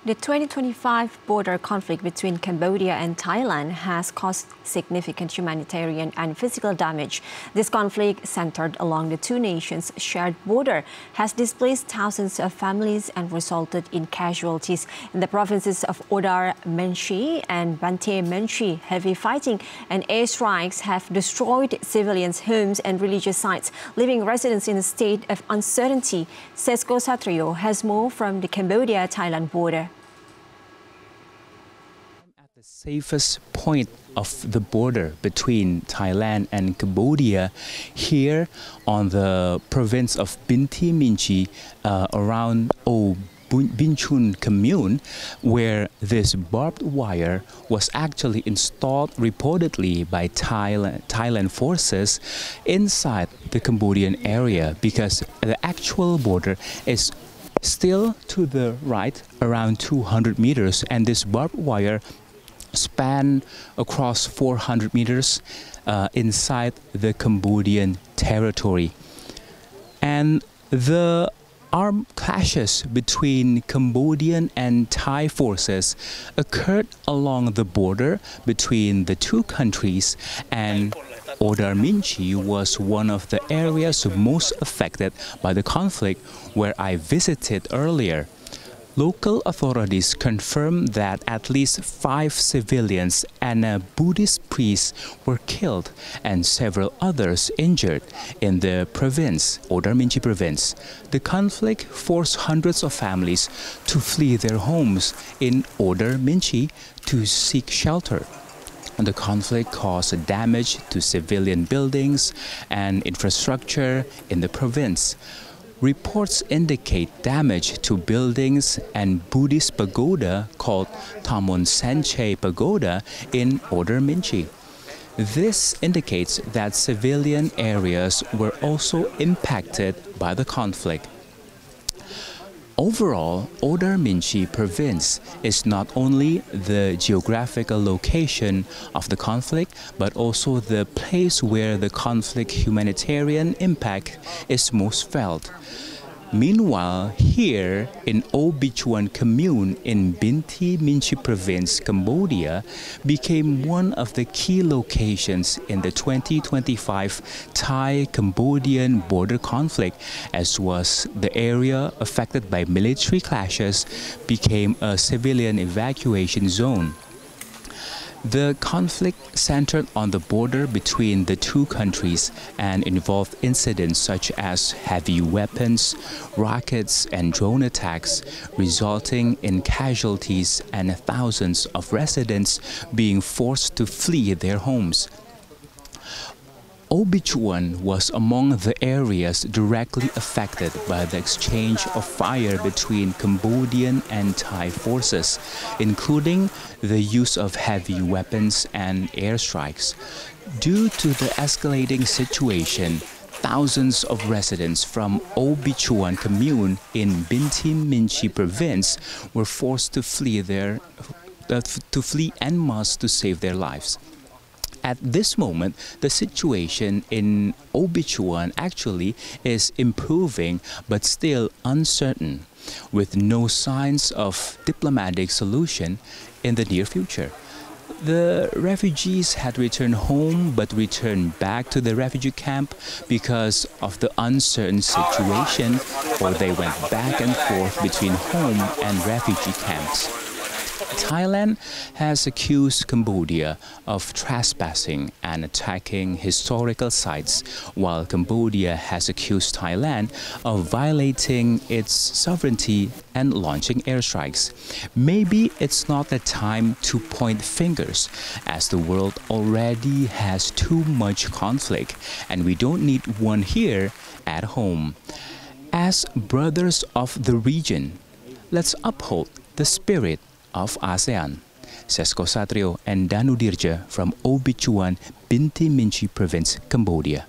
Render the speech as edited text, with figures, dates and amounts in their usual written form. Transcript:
The 2025 border conflict between Cambodia and Thailand has caused significant humanitarian and physical damage. This conflict, centered along the two nations' shared border, has displaced thousands of families and resulted in casualties. In the provinces of Odar Menchi and Bante Menchi, heavy fighting and airstrikes have destroyed civilians' homes and religious sites, leaving residents in a state of uncertainty. Sesko Satrio has more from the Cambodia-Thailand border. The safest point of the border between Thailand and Cambodia, here on the province of Binti Minchi, around Binchun commune, where this barbed wire was actually installed reportedly by Thailand forces inside the Cambodian area, because the actual border is still to the right around 200 meters, and this barbed wire span across 400 meters inside the Cambodian territory. And the armed clashes between Cambodian and Thai forces occurred along the border between the two countries, and Odar Minchi was one of the areas most affected by the conflict, where I visited earlier. Local authorities confirmed that at least 5 civilians and a Buddhist priest were killed and several others injured in the province, Odar Minchi province. The conflict forced hundreds of families to flee their homes in Odar Minchi to seek shelter. The conflict caused damage to civilian buildings and infrastructure in the province. Reports indicate damage to buildings and Buddhist pagoda called Tamon Sanche Pagoda in Odar Minchi. This indicates that civilian areas were also impacted by the conflict. Overall, Odar Minchi province is not only the geographical location of the conflict, but also the place where the conflict humanitarian impact is most felt. Meanwhile, here in Obichuan commune in Binti Minchi province, Cambodia, became one of the key locations in the 2025 Thai-Cambodian border conflict, as was the area affected by military clashes became a civilian evacuation zone. The conflict centered on the border between the two countries and involved incidents such as heavy weapons, rockets, and drone attacks, resulting in casualties and thousands of residents being forced to flee their homes. Obichuan was among the areas directly affected by the exchange of fire between Cambodian and Thai forces, including the use of heavy weapons and airstrikes. Due to the escalating situation, thousands of residents from Obichuan commune in Binti Minchi province were forced to flee en masse to save their lives. At this moment, the situation in Obichuan actually is improving, but still uncertain, with no signs of diplomatic solution in the near future. The refugees had returned home, but returned back to the refugee camp because of the uncertain situation, or they went back and forth between home and refugee camps. Thailand has accused Cambodia of trespassing and attacking historical sites, while Cambodia has accused Thailand of violating its sovereignty and launching airstrikes. Maybe it's not the time to point fingers, as the world already has too much conflict, and we don't need one here at home. As brothers of the region, let's uphold the spirit of ASEAN. Sesko Satrio and Danu Dirja from Obichuan, Binti Minchi province, Cambodia.